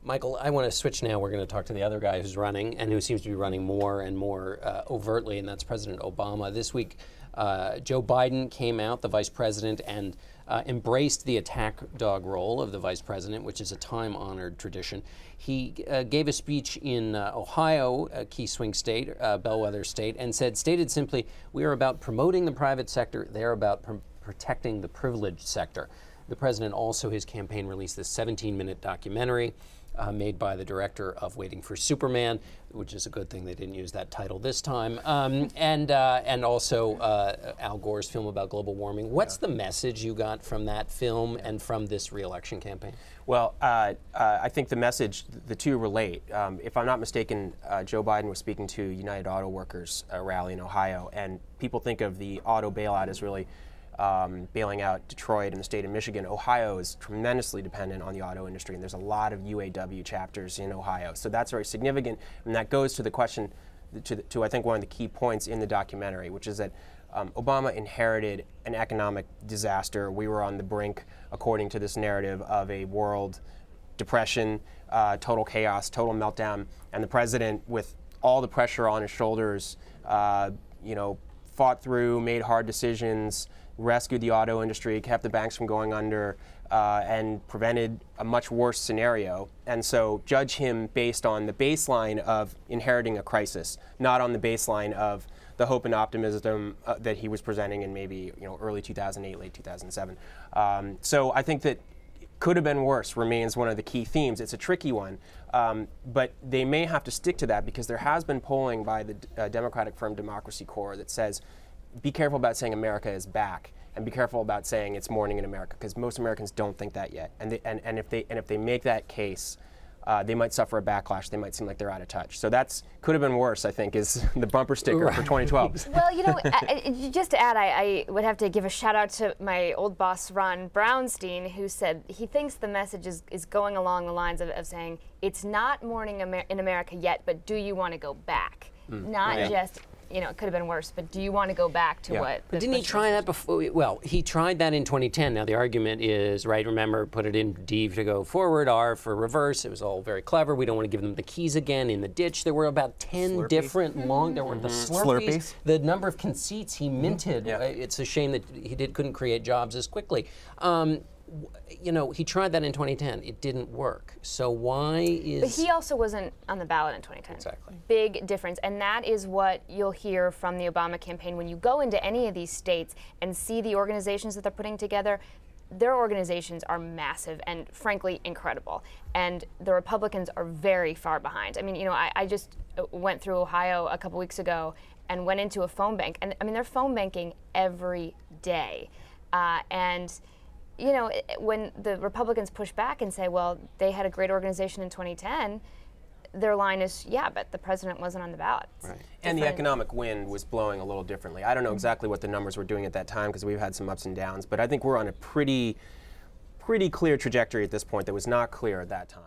Michael, I want to switch now. We're going to talk to the other guy who's running and who seems to be running more and more overtly, and that's President Obama. This week, Joe Biden came out, the vice president, and embraced the attack dog role of the vice president, which is a time-honored tradition. He gave a speech in Ohio, a key swing state, bellwether state, and stated simply, we are about promoting the private sector, they're about protecting the privileged sector. The president also, his campaign released this 17-minute documentary made by the director of Waiting for Superman, which is a good thing they didn't use that title this time, and also Al Gore's film about global warming. What's the message you got from that film and from this re-election campaign? Well, I think the message, the two relate. If I'm not mistaken, Joe Biden was speaking to United Auto Workers rally in Ohio, and people think of the auto bailout as really bailing out Detroit and the state of Michigan. Ohio is tremendously dependent on the auto industry, and there's a lot of UAW chapters in Ohio. So that's very significant, and that goes to the question, to I think one of the key points in the documentary, which is that Obama inherited an economic disaster. We were on the brink, according to this narrative, of a world depression, total chaos, total meltdown, and the president, with all the pressure on his shoulders, fought through, made hard decisions, rescued the auto industry, kept the banks from going under, and prevented a much worse scenario. And so judge him based on the baseline of inheriting a crisis, not on the baseline of the hope and optimism that he was presenting in maybe early 2008, late 2007. So I think that could have been worse remains one of the key themes. It's a tricky one, but they may have to stick to that because there has been polling by the Democratic firm Democracy Corps that says, be careful about saying America is back, and be careful about saying it's morning in America, because most Americans don't think that yet. And if they make that case, they might suffer a backlash. They might seem like they're out of touch. So that's could have been worse, I think, is the bumper sticker for 2012. Well, just to add, I would have to give a shout out to my old boss, Ron Brownstein, who said he thinks the message is going along the lines of saying it's not morning in America yet, but do you want to go back? Not just, it could have been worse, but do you want to go back to what? But didn't he try that before? Well, he tried that in 2010. Now, the argument is, right, remember, put it in D to go forward, R for reverse. It was all very clever. We don't want to give them the keys again in the ditch. There were about 10 different there were the Slurpees. The number of conceits he minted. It's a shame that he couldn't create jobs as quickly. He tried that in 2010. It didn't work. So why is... But he also wasn't on the ballot in 2010. Exactly. Big difference. And that is what you'll hear from the Obama campaign. When you go into any of these states and see the organizations that they're putting together, their organizations are massive and, frankly, incredible. And the Republicans are very far behind. I mean, I just went through Ohio a couple weeks ago and went into a phone bank. And, I mean, they're phone banking every day. When the Republicans push back and say, well, they had a great organization in 2010, their line is, yeah, but the president wasn't on the ballot. Right. And the economic wind was blowing a little differently. I don't know exactly what the numbers were doing at that time because we've had some ups and downs, but I think we're on a pretty clear trajectory at this point that was not clear at that time.